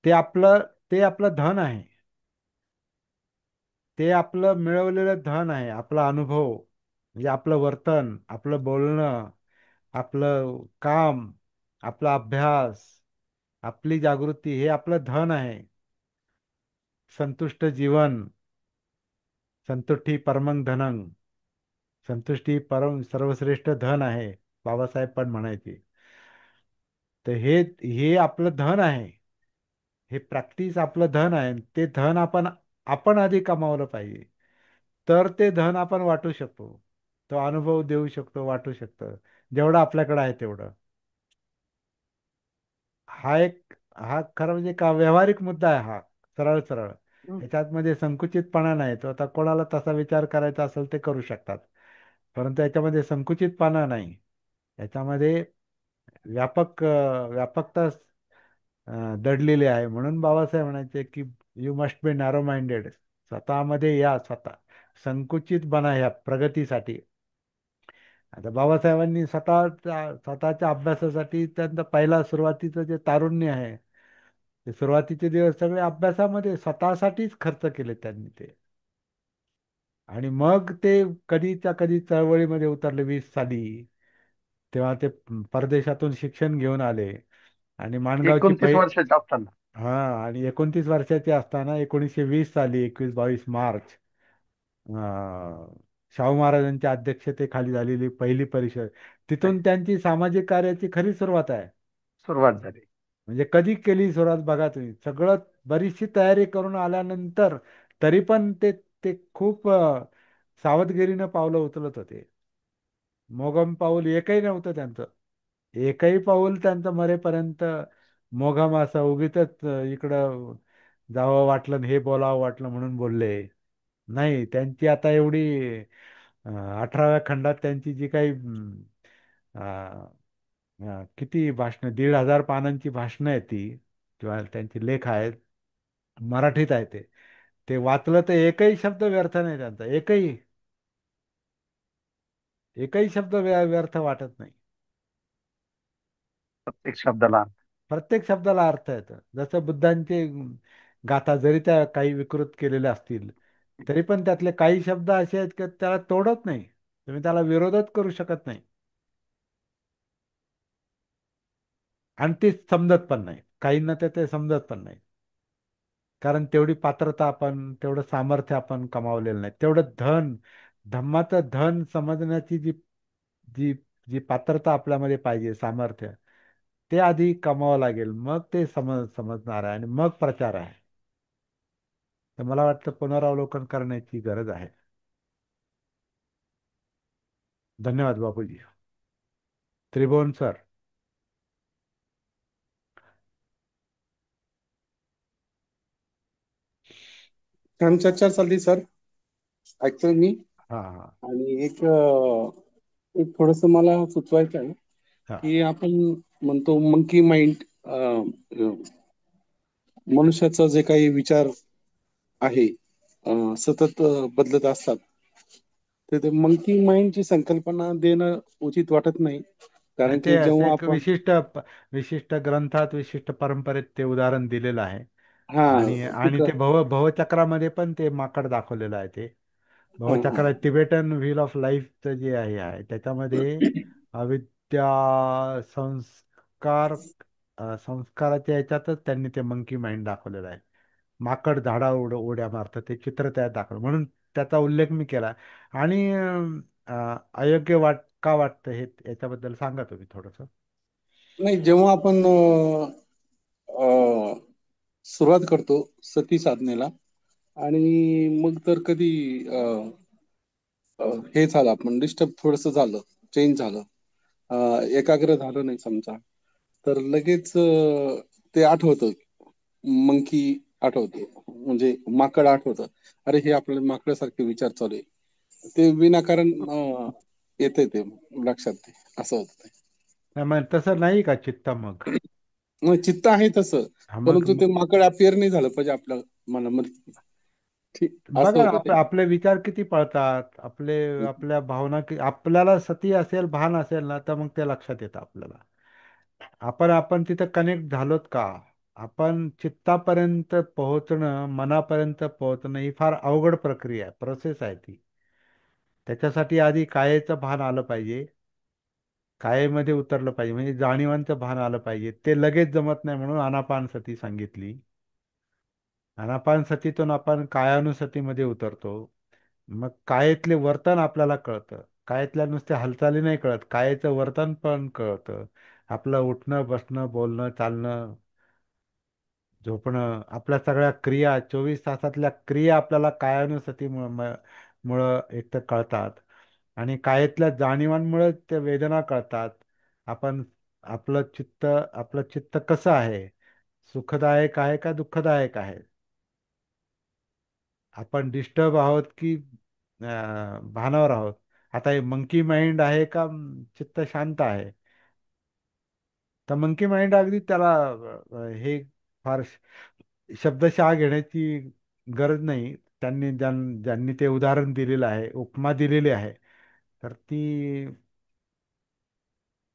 ते आपलं ते आपलं धन आहे. ते आपलं मिळवलेलं धन आहे, आपला अनुभव, म्हणजे आपलं वर्तन, आपलं बोलणं, आपलं काम, आपला अभ्यास, आपली जागृती, हे आपलं धन आहे. संतुष्ट जीवन, संतुष्टी परमं धनंग, संतुष्टी परम सर्वश्रेष्ठ धन आहे, बाबासाहेब पण म्हणायचे. तर हे आपलं धन आहे. हे प्रॅक्टिस आपलं धन आहे. ते धन आपण आपण आधी कमावलं पाहिजे. तर ते धन आपण वाटू शकतो. तो अनुभव देऊ शकतो, वाटू शकतो, जेवढं आपल्याकडे आहे तेवढं. हा खरं म्हणजे का व्यावहारिक मुद्दा आहे हा. सरळ सरळ. हं. याच्यात मध्ये संकुचितपणा नाही. तो आता कोणाला तसा विचार करायचा असेल ते करू शकतात, परंतु याच्यामध्ये संकुचितपणा नाही. याच्यामध्ये व्यापकता दडलेली आहे. म्हणून बाबासाहेब म्हणायचे की you must be narrow minded. स्वतःमध्ये या, संकुचित बना या प्रगतीसाठी. आता बाबासाहेबांनी स्वतःच्या अभ्यासासाठी त्यांचं पहिला सुरुवातीचं जे तारुण्य आहे, ते सुरुवातीचे दिवस सगळे अभ्यासामध्ये स्वतःसाठीच खर्च केले त्यांनी ते. आणि मग ते कधीच्या कधी चळवळीमध्ये उतरले 20 साली. तेव्हा ते परदेशातून शिक्षण घेऊन आले आणि माणगावची 29 वर्षाचे असताना. हा, आणि 29 वर्षाचे असताना 1920 साली 21-22 मार्च शाहू महाराजांच्या अध्यक्षतेखाली झालेली पहिली परिषद, नाही, तिथून त्यांची सामाजिक कार्याची खरी सुरुवात आहे. सुरुवात झाली. म्हणजे कधी केली सुरुवात बघा तुम्ही. सगळं बरीचशी तयारी करून आल्यानंतर तरी पण ते ते खूप सावधगिरीनं पावलं उचलत होते. मोगम पाऊल एकही नव्हतं त्यांचं. एकही पाऊल त्यांचं मरेपर्यंत मोघा मासा उगीच इकडं जावं वाटलं आणि हे बोलावं वाटलं म्हणून बोलले. नाही, त्यांची आता एवढी 18व्या खंडात त्यांची जी काही किती भाषणं, 1,500 पानांची भाषणं आहेत ती, किंवा त्यांची लेख आहेत, मराठीत आहे ते. ते वाचलं तर एकही शब्द व्यर्थ नाही त्यांचा, एकही एकही शब्द व्यर्थ वाटत नाही. प्रत्येक शब्दाला. प्रत्येक शब्दाला अर्थ येतं. जसं बुद्धांचे गाथा जरी त्या काही विकृत केलेल्या असतील, तरी पण त्यातले काही शब्द असे आहेत की त्याला तोडत नाही, तुम्ही त्याला विरोधच करू शकत नाही. आणि ते समजत पण नाही, काहींना ते समजत पण नाही. कारण तेवढी पात्रता आपण, तेवढं सामर्थ्य आपण कमावलेलं नाही. तेवढं धम्माचं धन समजण्याची जी जी जी पात्रता आपल्यामध्ये पाहिजे, सामर्थ्य, ते आधी कमावं लागेल. मग ते समजणार आहे आणि मग प्रचार आहे. तर मला वाटतं पुनरावलोकन करण्याची गरज आहे. धन्यवाद बापूजी. त्रिभुवन सर. छान चर्चा चालली सर, ऐकतोय मी. हा हा आणि एक थोडस मला सुचवायचं आहे हा. की आपण म्हणतो मंकी माइंड, मनुष्याचा जे काही विचार आहे सतत बदलत असतात. तर ते मंकी माइंडची संकल्पना देणं उचित वाटत नाही. आणि कारण ते की ते जेव्हा एक आपण विशिष्ट ग्रंथात, विशिष्ट परंपरेत ते उदाहरण दिलेलं आहे. हा आणि ते भवचक्रामध्ये पण ते माकड दाखवलेलं आहे. ते हा भवचक्र तिबेटन व्हील ऑफ लाईफचं जे आहे त्याच्यामध्ये अविद्या, संस्कार, संस्काराच्या याच्यातच त्यांनी ते मंकी माइंड दाखवलेलं आहे. माकड उड्या मारतं, ते चित्र त्यात दाखवलं म्हणून त्याचा उल्लेख मी केला. आणि अयोग्य का वाटतं हे याच्याबद्दल सांगा तुम्ही थोडस. नाही, जेव्हा आपण अ, सुरुवात करतो सती साधनेला, आणि मग तर कधी हे झालं, आपण डिस्टर्ब थोडस झालं, चेंज झालं, एकाग्र झालं नाही समजा, तर लगेच ते आठवतं, मंकी आठवतं, म्हणजे माकड आठवतं. अरे, हे आपल्या माकडासारखे विचार चालू आहे. ते विनाकारण येते ते लक्षात, ते असं होतं ते. नाही, मग तसं नाही का चित्त मग? मग चित्त आहे तसं, हा, परंतु ते माकड अपिअर नाही झालं पाहिजे आपल्या मनामध्ये. ठीक, असं बघा ना, होतं ते. आपले विचार किती पळतात, आपल्या भावना आपल्याला सती असेल, भान असेल ना, तर मग ते लक्षात येतं आपल्याला. आपण तिथं कनेक्ट झालोत का? आपण चित्तापर्यंत पोहोचणं, मनापर्यंत पोहोचणं ही फार अवघड प्रक्रिया आहे, प्रोसेस आहे ती. त्याच्यासाठी आधी कायेचं भान आलं पाहिजे, कायेमध्ये उतरलं पाहिजे, म्हणजे जाणीवांचं भान आलं पाहिजे. ते लगेच जमत नाही, म्हणून आनापान सती सांगितली. आनापान सतीतून आपण कायानुसतीमध्ये उतरतो. मग कायेतले वर्तन आपल्याला कळतं. कायेतल्या नुसत्या हालचाली नाही कळत, कायेचं वर्तन पण कळतं. आपलं उठणं, बसणं, बोलणं, चालणं, झोपणं, आपल्या सगळ्या क्रिया, 24 तासातल्या क्रिया आपल्याला कायानुसती मुळं एक तर कळतात. आणि कायेतल्या जाणीवांमुळे त्या वेदना कळतात. आपण आपलं चित्त कसं आहे, सुखदायक आहे का दुःखदायक आहे? आपण डिस्टर्ब आहोत की भानावर आहोत? आता हे मंकी माइंड आहे का चित्त शांत आहे? तर मंकी माइंड अगदी त्याला हे फार शब्दशः घेण्याची गरज नाही. ज्यांनी ते उदाहरण दिलेलं आहे, उपमा दिलेली आहे, तर ती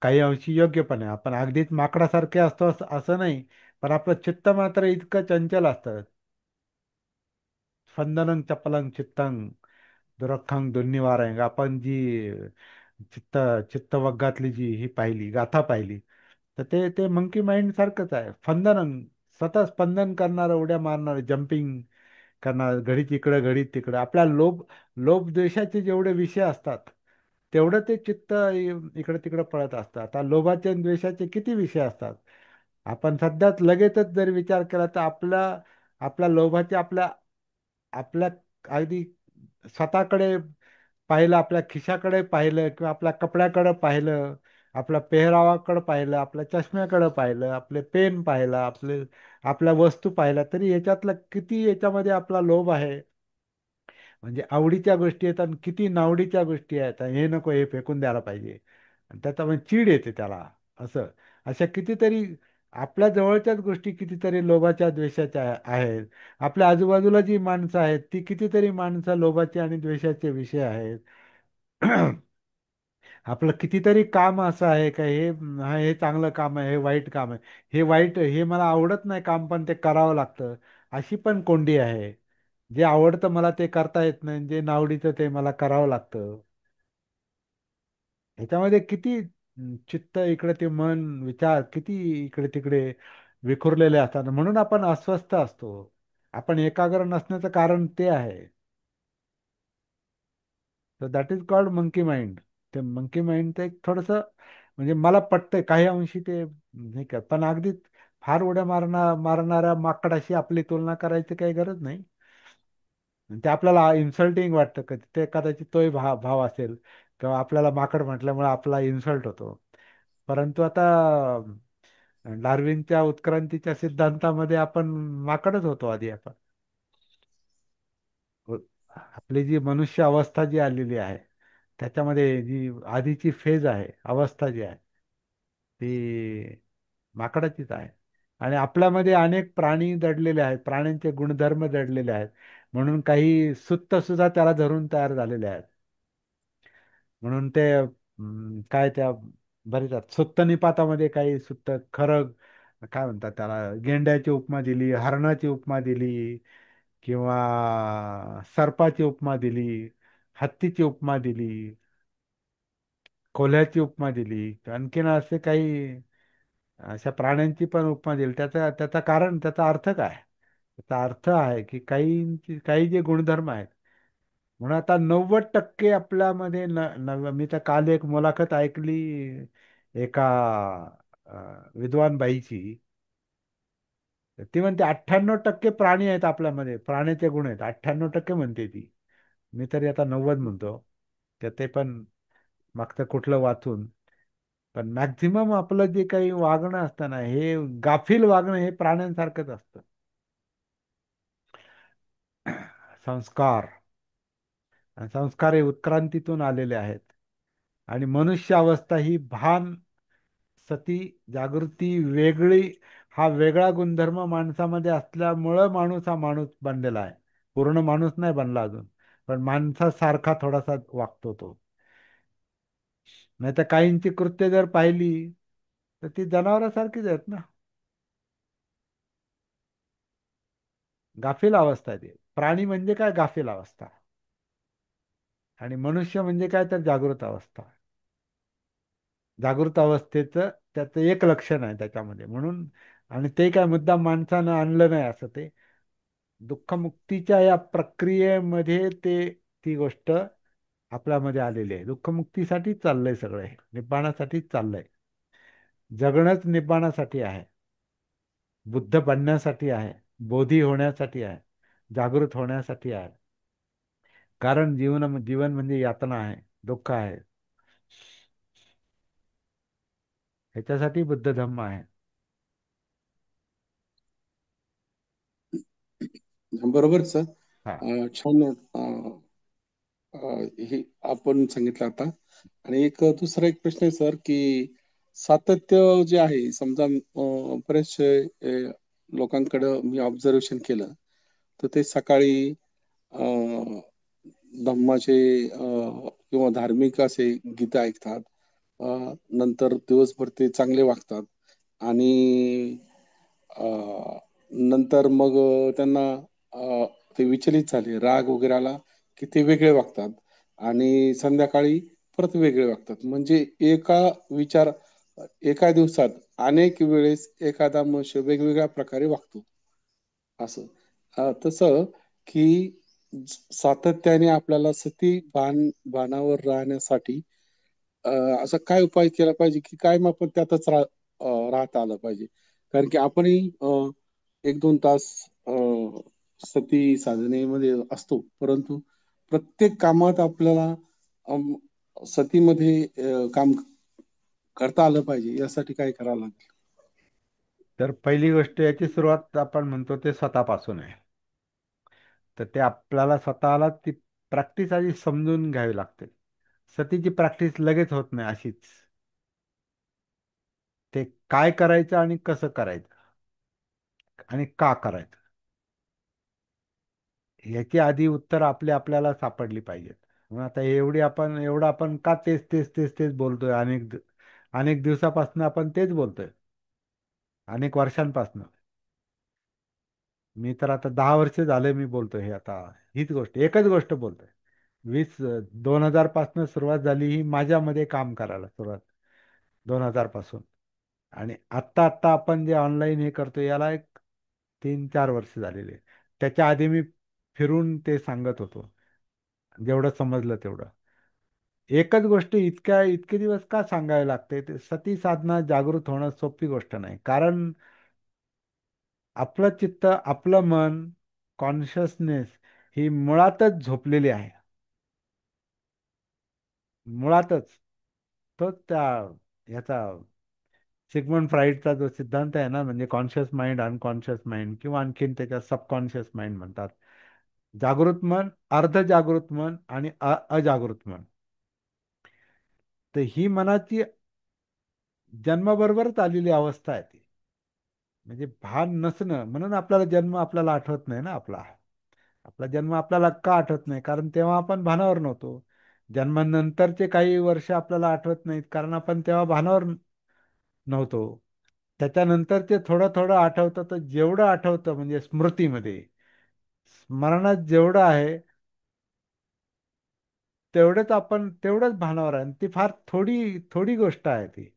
काही अंशी योग्य पण आहे. आपण अगदीच माकडासारखे असतो असं नाही, पण आपलं चित्त मात्र इतकं चंचल असतं. स्पंदनं चपलं चित्तं दुरख्खं दुर्निवारं. आपण जी चित्त चित्तवग्गातली जी ही पाहिली, गाथा पाहिली, तर ते मंकी माइंड सारखंच आहे. सतत स्पंदन करणारं, उड्या मारणारं, जम्पिंग करणार, घडीत इकडं घडीत तिकडं. आपल्या लोभ द्वेषाचे जेवढे विषय असतात, तेवढं ते चित्त इकडं तिकडं पळत असतं. आता लोभाचे आणि द्वेषाचे किती विषय असतात? आपण सध्याच लगेचच जर विचार केला तर आपल्या लोभाचे, आपल्या आपल्या अगदी स्वतःकडे पाहिलं, आपल्या खिशाकडे पाहिलं, किंवा आपल्या कपड्याकडे पाहिलं, आपल्या पेहरावाकडं पाहिलं, आपल्या चष्म्याकडं पाहिलं, आपले पेन पाहिलं, आपल्या वस्तू पाहिल्या, तरी याच्यातलं किती याच्यामध्ये आपला लोभ आहे. म्हणजे आवडीच्या गोष्टी आहेत आणि किती नावडीच्या गोष्टी आहेत, आणि हे नको हे फेकून द्यायला पाहिजे, आणि त्याच्यामध्ये चीड येते त्याला. असं अशा कितीतरी आपल्या जवळच्याच गोष्टी कितीतरी लोभाच्या द्वेषाच्या आहेत. आपल्या आजूबाजूला जी माणसं आहेत ती कितीतरी माणसं लोभाचे आणि द्वेषाचे विषय आहेत. आपलं कितीतरी काम असं आहे का हे हे चांगलं काम आहे, हे वाईट काम आहे, हे वाईट, हे मला आवडत नाही काम पण ते करावं लागतं. अशी पण कोंडी आहे. जे आवडतं मला ते करता येत नाही, जे नावडीचं ते मला करावं लागतं. ह्याच्यामध्ये किती चित्त इकडे ते मन विचार किती इकडे तिकडे विखुरलेले असतात, म्हणून आपण अस्वस्थ असतो. आपण एकाग्र नसण्याचं कारण ते आहे. तर that is called monkey mind. ते मंकी माइंड ते एक थोडंसं म्हणजे मला पटतंय काही अंशी ते, नाही का, पण अगदी फार उड्या मारणाऱ्या माकडाशी आपली तुलना करायची काही गरज नाही. ते आपल्याला इन्सल्टिंग वाटतं, कधी ते कदाचित तोही भाव असेल, किंवा आपल्याला माकड म्हटल्यामुळे आपला इन्सल्ट होतो. परंतु आता डार्विनच्या उत्क्रांतीच्या सिद्धांतामध्ये आपण माकडच होतो आधी आपण. आपली जी मनुष्य अवस्था जी आलेली आहे त्याच्यामध्ये जी आधीची फेज आहे, अवस्था जी आहे, ती माकडाचीच आहे. आणि आपल्यामध्ये अनेक प्राणी दडलेले आहेत, प्राण्यांचे गुणधर्म दडलेले आहेत, म्हणून काही सुत्त सुद्धा त्याला धरून तयार झालेले आहेत. म्हणून ते काय त्या बरेच आहेत. सुत्त निपातामध्ये काही सुत्त खरं काय म्हणतात त्याला, गेंड्याची उपमा दिली, हरणाची उपमा दिली, किंवा सर्पाची उपमा दिली, हत्तीची उपमा दिली, कोल्ह्याची उपमा दिली, आणखीन असे काही अशा प्राण्यांची पण उपमा दिली. त्याचा त्याचा कारण त्याचा अर्थ काय? त्याचा अर्थ आहे की काही जे गुणधर्म आहेत, म्हणून आता 90% आपल्यामध्ये मी तर काल एक मुलाखत ऐकली एका विद्वान बाईची. ती म्हणते 98% प्राणी आहेत आपल्यामध्ये, प्राण्याचे गुण आहेत 98% म्हणते ती. मी तरी आता 90 म्हणतो. तर ते पण मागचं कुठलं वाचून. पण मॅक्झिमम आपलं जे काही वागणं असतं ना, हे गाफील वागणं हे प्राण्यांसारखंच असतं. संस्कार, आणि संस्कार हे उत्क्रांतीतून आलेले आहेत. आणि मनुष्य अवस्था ही भान, सती, जागृती, वेगळी, हा वेगळा गुणधर्म माणसामध्ये असल्यामुळं माणूस हा माणूस बनलेला आहे. पूर्ण माणूस नाही बनला अजून, पण माणसासारखा थोडासा वागतो तो. नाही तर काहींची कृत्य जर पाहिली तर ती जनावरासारखीच आहेत ना. गाफील अवस्था आहे ती. प्राणी म्हणजे काय? गाफील अवस्था. आणि मनुष्य म्हणजे काय? तर जागृत अवस्था. जागृत अवस्थेचं त्याचं एक लक्षण आहे त्याच्यामध्ये, म्हणून. आणि ते काय मुद्दाम माणसानं आणलं नाही असं ते. दुःखमुक्तीच्या या प्रक्रियेमध्ये ती गोष्ट आपल्यामध्ये आलेली आहे. दुःखमुक्तीसाठीच चाललंय सगळं हे, निब्बाणासाठीच चाललंय. जगणंच निब्बाणासाठी आहे, बुद्ध बनण्यासाठी आहे, बोधी होण्यासाठी आहे, जागृत होण्यासाठी आहे. कारण जीवन म्हणजे यातना आहे, दुःख आहे. ह्याच्यासाठी बुद्ध धम्म आहे. बरोबर सर. हा. छान. हे आपण सांगितलं आता. आणि दुसरा एक प्रश्न आहे सर, की सातत्य जे आहे, समजा बरेचसे लोकांकडं मी ऑब्झर्वेशन केलं, तर ते सकाळी धम्माचे किंवा धार्मिक असे गीत ऐकतात. नंतर दिवसभर ते चांगले वागतात. आणि नंतर मग त्यांना ते विचलित झाले, राग वगैरे आला की ते वेगळे वागतात. आणि संध्याकाळी परत वेगळे वागतात. म्हणजे विचार एका दिवसात अनेक वेळेस एखादा मनुष्य वेगवेगळ्या प्रकारे वागतो. असं तसं की सातत्याने आपल्याला सती भानावर राहण्यासाठी असा काय उपाय केला पाहिजे, की काय मग आपण त्यातच राहता आलं पाहिजे. कारण की आपणही 1-2 तास सती साधनेमध्ये असतो, परंतु प्रत्येक कामात आपल्याला सतीमध्ये काम करता आलं पाहिजे यासाठी काय करावं लागेल? तर पहिली गोष्ट याची सुरुवात आपण म्हणतो ते स्वतःपासून आहे. तर ते आपल्याला स्वतःला ती प्रॅक्टिस आधी समजून घ्यावी लागते. सतीची प्रॅक्टिस लगेच होत नाही अशीच. ते काय करायचं आणि कसं करायचं आणि का करायचं याची आधी उत्तर आपल्याला सापडली पाहिजेत. मग आता एवढं आपण का तेच तेच तेच तेच बोलतोय, अनेक दिवसापासून आपण तेच बोलतोय, अनेक वर्षांपासून. मी तर आता 10 वर्ष झाले मी बोलतोय हे आता. हीच गोष्ट, एकच गोष्ट बोलतोय. 2000 पासून सुरुवात झाली ही माझ्यामध्ये काम करायला सुरुवात, 2000 पासून. आणि आत्ता आत्ता आपण जे ऑनलाईन हे करतो याला एक 3-4 वर्ष झालेले. त्याच्या आधी मी फिरून ते सांगत होतो, जेवढं समजलं तेवढं. एकच गोष्ट इतके दिवस का सांगायला लागते, ते सती साधना जागृत होणं सोपी गोष्ट नाही. कारण आपलं चित्त, आपलं मन, कॉन्शियसनेस ही मुळातच झोपलेली आहे. मुळातच. तो त्या ह्याचा सिग्मंड फ्राईडचा जो सिद्धांत आहे ना, म्हणजे कॉन्शियस माइंड, अनकॉन्शियस माइंड, किंवा आणखीन त्याच्या सबकॉन्शियस माइंड म्हणतात. जागृत मन, अर्ध जागृत मन आणि अजागृत मन. तर ही मनाची जन्माबरोबरच आलेली अवस्था आहे ती. म्हणजे भान नसणं, म्हणून आपल्याला आठवत नाही ना आपला. आपला जन्म आपल्याला का आठवत नाही? कारण तेव्हा आपण भानावर नव्हतो. जन्मानंतरचे काही वर्ष आपल्याला आठवत नाहीत, कारण आपण तेव्हा भानावर नव्हतो. त्याच्यानंतर ते थोडं थोडं आठवतं. तर जेवढं आठवतं म्हणजे स्मृतीमध्ये, स्मरणात जेवढं आहे तेवढंच भानावर आहे. आणि ती फार थोडी थोडी गोष्ट आहे ती.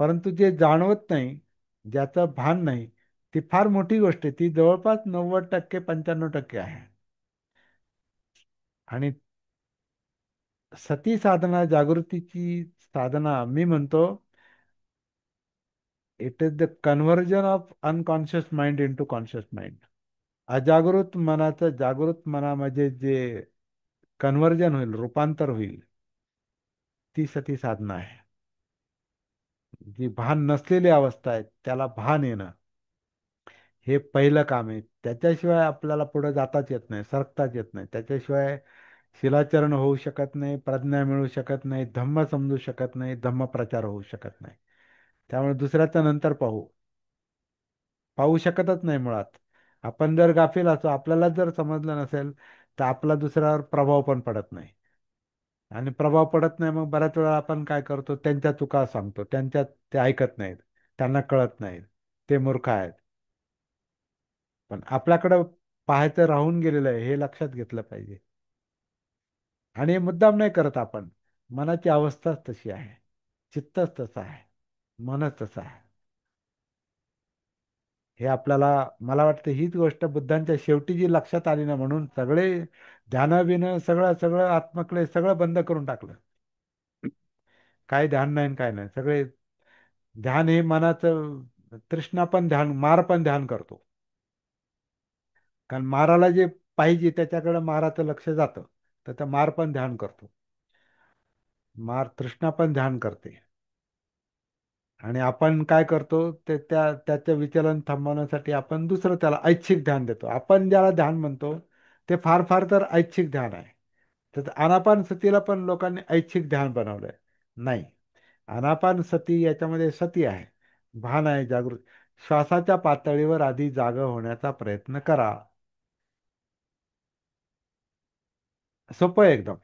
परंतु जे जाणवत नाही, ज्याचं भान नाही, ती फार मोठी गोष्ट आहे. ती जवळपास 90% 95% आहे. आणि सती साधना, जागृतीची साधना, मी म्हणतो it is the conversion of unconscious mind into conscious mind. अजागृत मनाचं जागृत मनामध्ये जे कन्व्हर्जन होईल, रूपांतर होईल, ती सती साधना आहे. जी भान नसलेली अवस्था आहे त्याला भान येणं, हे पहिलं काम आहे. त्याच्याशिवाय आपल्याला पुढे जाताच येत नाही, सरकताच येत नाही. त्याच्याशिवाय शिलाचरण होऊ शकत नाही, प्रज्ञा मिळू शकत नाही, धम्म समजू शकत नाही, धम्म प्रचार होऊ शकत नाही. त्यामुळे दुसऱ्याच्या नंतर पाहू शकतच नाही मुळात. आपण जर गाफील असो, आपल्याला जर समजलं नसेल, तर आपला दुसऱ्यावर प्रभाव पण पडत नाही. आणि प्रभाव पडत नाही, मग बऱ्याच वेळा आपण काय करतो, त्यांच्या चुका सांगतो. ते ऐकत नाहीत, त्यांना कळत नाहीत, ते मूर्ख आहेत. पण आपल्याकडं पाहायचं राहून गेलेलं आहे, हे लक्षात घेतलं पाहिजे. आणि हे मुद्दाम नाही करत आपण. मनाची अवस्थाच तशी आहे, चित्तच तसं आहे, मनच तसं आहे. हे आपल्याला, मला वाटतं हीच गोष्ट बुद्धांच्या शेवटी जी लक्षात आली ना, म्हणून सगळे ध्यान बिन सगळं सगळं आत्मक्लेश सगळं बंद करून टाकलं. काय ध्यान नाही आणि काय नाही, सगळे ध्यान हे मनाचं, तृष्णा पण ध्यान, मार पण ध्यान करतो. कारण माराला जे पाहिजे त्याच्याकडे माराचं लक्ष जातं, तर त्या मार पण ध्यान करतो. तृष्णा पण ध्यान करते. आणि आपण काय करतो, त्याचं विचलन थांबवण्यासाठी आपण दुसरं त्याला ऐच्छिक ध्यान देतो. आपण ज्याला ध्यान म्हणतो ते फार फार तर ऐच्छिक ध्यान आहे. तर आनापान सतीला पण लोकांनी ऐच्छिक ध्यान बनवलंय. नाही, आनापान सती याच्यामध्ये सती आहे, भान आहे, जागृत. श्वासाच्या पातळीवर आधी जागा होण्याचा प्रयत्न करा. सोपं आहे एकदम.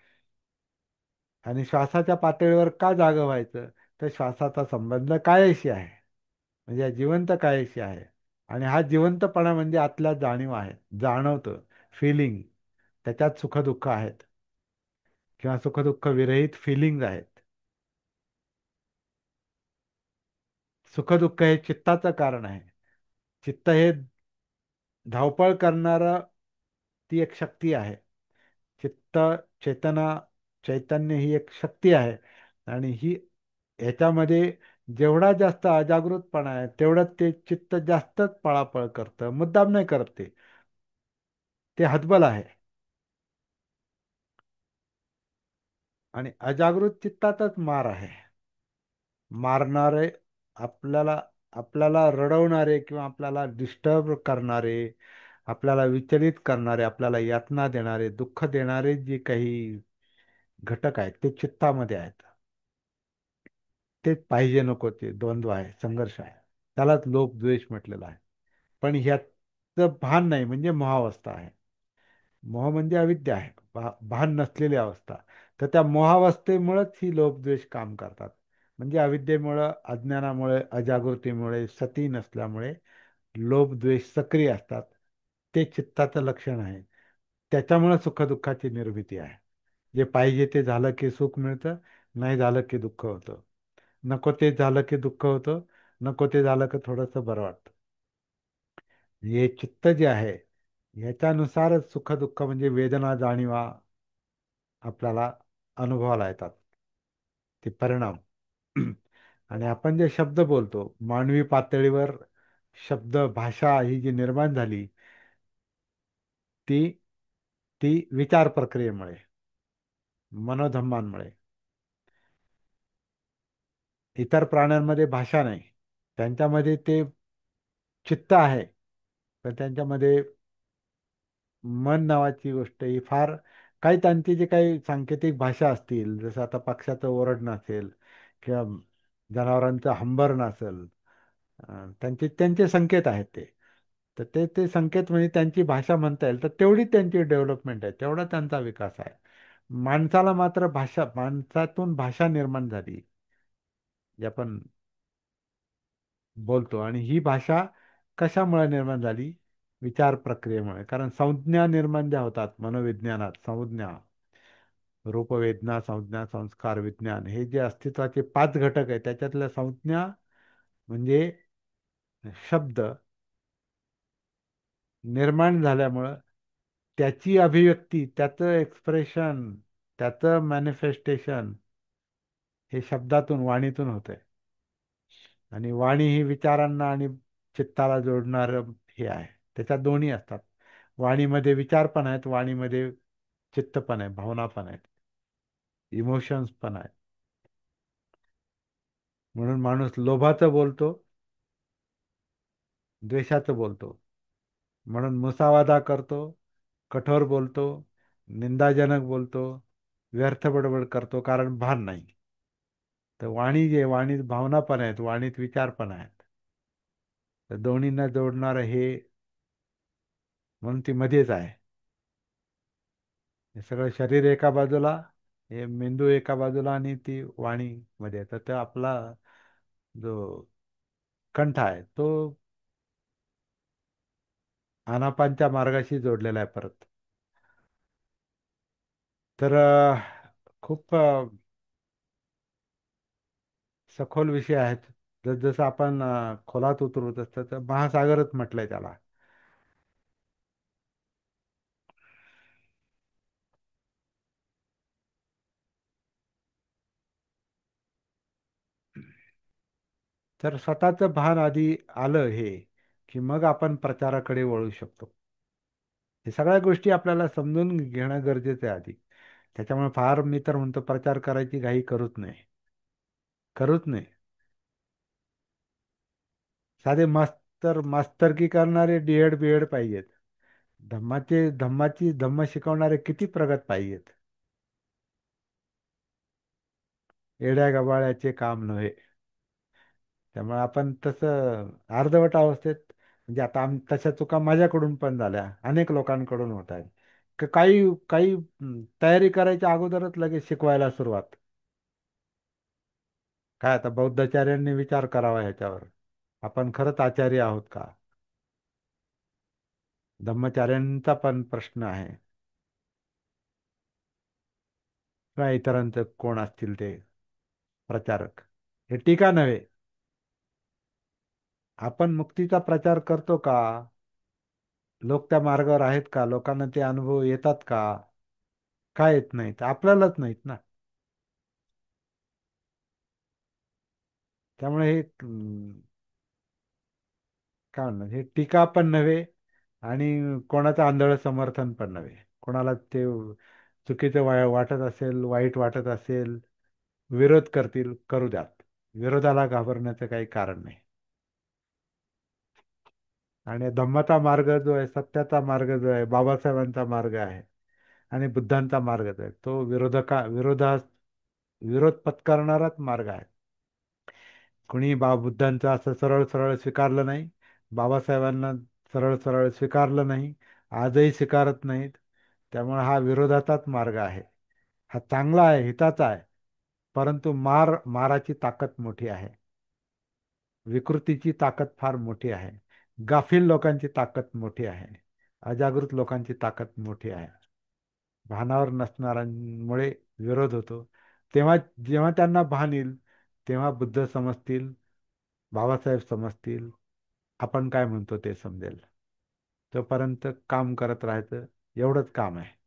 आणि श्वासाच्या पातळीवर का जागा व्हायचं, तर श्वासाचा संबंध कायाशी आहे, म्हणजे या जिवंत कायाशी आहे. आणि हा जिवंतपणा म्हणजे आतल्या जाणीव आहे, जाणवतं, फिलिंग. त्याच्यात सुखदुःख आहेत, किंवा सुखदुःख विरहित फिलिंग आहेत. सुखदुःख हे चित्ताचं कारण आहे. चित्त हे धावपळ करणारा, ती एक शक्ती आहे. चित्त, चेतना, चैतन्य ही एक शक्ती आहे. आणि ह्याच्यामध्ये जेवढा जास्त अजागृतपणा आहे, तेवढं ते चित्त जास्तच पळापळ करतं. मुद्दाम नाही करत ते हतबल आहे. आणि अजागृत चित्तातच मार आहे. मारणारे, आपल्याला आपल्याला रडवणारे किंवा आपल्याला डिस्टर्ब करणारे, आपल्याला विचलित करणारे, आपल्याला यातना देणारे, दुःख देणारे जे काही घटक आहेत ते चित्तामध्ये आहेत. तेच पाहिजे नको ते द्वंद्व आहे, संघर्ष आहे. त्यालाच लोभ द्वेष म्हटलेला आहे. पण ह्याचं भान नाही म्हणजे मोहावस्था आहे. मोह म्हणजे अविद्या आहे, भान नसलेली अवस्था. तर त्या मोहावस्थेमुळेच ही लोभ द्वेष काम करतात. म्हणजे अविद्येमुळं, अज्ञानामुळे, अजागृतीमुळे, सती नसल्यामुळे लोभ द्वेष सक्रिय असतात. ते चित्ताचं लक्षण आहे. त्याच्यामुळे सुखदुःखाची निर्मिती आहे. जे पाहिजे ते झालं की सुख मिळतं, नाही झालं की दुःख होतं. नको ते झालं की दुःख होतं, नको ते झालं की थोडंसं बरं वाटतं. हे चित्त जे आहे ह्याच्यानुसारच सुख दुःख म्हणजे वेदना जाणीवा आपल्याला अनुभवाला येतात, ते परिणाम. आणि आपण जे शब्द बोलतो मानवी पातळीवर, शब्द भाषा ही जी निर्माण झाली ती ती विचार प्रक्रियेमुळे, मनोधम्मांमुळे. इतर प्राण्यांमध्ये भाषा नाही, त्यांच्यामध्ये ते चित्त आहे, पण त्यांच्यामध्ये मन नावाची गोष्ट ही फार, काही त्यांची जी काही सांकेतिक भाषा असतील, जसं आता पक्ष्याचं ओरडणं असेल किंवा जनावरांचं हंबरणं असेल, त्यांचे त्यांचे संकेत आहेत ते. तर ते ते संकेत म्हणजे त्यांची भाषा म्हणता येईल, तर तेवढी त्यांची डेव्हलपमेंट आहे, तेवढा त्यांचा विकास आहे. माणसाला मात्र भाषा, माणसातून भाषा निर्माण झाली जी आपण बोलतो. आणि ही भाषा कशामुळे निर्माण झाली? विचार प्रक्रियेमुळे. कारण संज्ञा निर्माण ज्या होतात मनोविज्ञानात, संज्ञा, रूपवेदना, संज्ञा, संस्कार, विज्ञान, हे जे अस्तित्वाचे 5 घटक आहेत त्याच्यातल्या संज्ञा म्हणजे शब्द निर्माण झाल्यामुळं त्याची अभिव्यक्ती, त्याचं एक्सप्रेशन, त्याचं मॅनिफेस्टेशन हे शब्दातून, वाणीतून होतंय. आणि वाणी ही विचारांना आणि चित्ताला जोडणार हे आहे. त्याच्यात दोन्ही असतात. वाणीमध्ये विचार पण आहेत, वाणीमध्ये चित्त पण आहे, भावना पण आहेत, इमोशन्स पण आहेत. म्हणून माणूस लोभाचं बोलतो, द्वेषाचं बोलतो. म्हणून मुसावादा करतो, कठोर बोलतो, निंदाजनक बोलतो, व्यर्थ बडबड करतो, कारण भान नाही. तर वाणी जे, वाणीत भावना पण आहेत, वाणीत विचार पण आहेत. तर दोन्हींना जोडणारं हे, म्हणून ती मध्येच आहे. हे सगळं शरीर एका बाजूला, हे मेंदू एका बाजूला आणि ती वाणी मध्ये. तर ते आपला जो कंठ आहे तो आनापानच्या मार्गाशी जोडलेला आहे परत. तर खूप सखोल विषय आहेत. जसजसं आपण खोलात उतरू तसं तर महासागरच म्हटलंय त्याला. तर स्वतःचं भान आधी आलं हे, की मग आपण प्रचाराकडे वळू शकतो. हे सगळ्या गोष्टी आपल्याला समजून घेणं गरजेचं आहे आधी. त्याच्यामुळे फार मी तर म्हणतो प्रचार करायची घाई करूच नाही, करूच नाही. साधे मास्तर, मास्तरकी करणारे डीएड बीएड पाहिजेत. धम्म शिकवणारे किती प्रगत पाहिजेत. येड्या गबाळ्याचे काम नव्हे. त्यामुळे आपण तसं अर्धवट अवस्थेत, म्हणजे आता तशा चुका माझ्याकडून पण झाल्या, अनेक लोकांकडून होत आहेत. काही काही तयारी करायच्या अगोदरच लगेच शिकवायला सुरुवात. काय आता बौद्धाचार्यांनी विचार करावा ह्याच्यावर, आपण खरंच आचार्य आहोत का? धम्मचार्यांचा पण प्रश्न आहे, किंवा इतरांचं कोण असतील ते प्रचारक. हे टीका नव्हे. आपण मुक्तीचा प्रचार करतो का? लोक त्या मार्गावर आहेत का? लोकांना ते अनुभव येतात का? काय येत नाहीत? आपल्यालाच नाहीत ना. त्यामुळे हे काय म्हणणार, हे टीका पण नव्हे आणि कोणाचं आंधळ समर्थन पण नव्हे. कोणाला ते चुकीचं वाटत असेल, वाईट वाटत असेल, विरोध करतील, करू द्यात. विरोधाला घाबरण्याचं काही कारण नाही. आणि धम्माचा मार्ग जो आहे, सत्याचा मार्ग जो आहे, बाबासाहेबांचा मार्ग आहे आणि बुद्धांचा मार्ग जो आहे, तो विरोध पत्करणाराच मार्ग आहे. कुणी बुद्धांचं असं सरळ सरळ स्वीकारलं नाही, बाबासाहेबांना सरळ सरळ स्वीकारलं नाही, आजही स्वीकारत नाहीत. त्यामुळे हा विरोधाचाच मार्ग आहे. हा चांगला आहे, हिताचा आहे, परंतु माराची ताकद मोठी आहे. विकृतीची ताकद फार मोठी आहे. गाफील लोकांची ताकद मोठी आहे. अजागृत लोकांची ताकद मोठी आहे. भानावर नसणाऱ्यांमुळे विरोध होतो. तेव्हा जेव्हा त्यांना भान येईल, तेव्हा बुद्ध समजतील, बाबासाहेब समजतील, आपण काय म्हणतो ते समजेल. तोपर्यंत काम करत राहायचं, एवढंच काम आहे.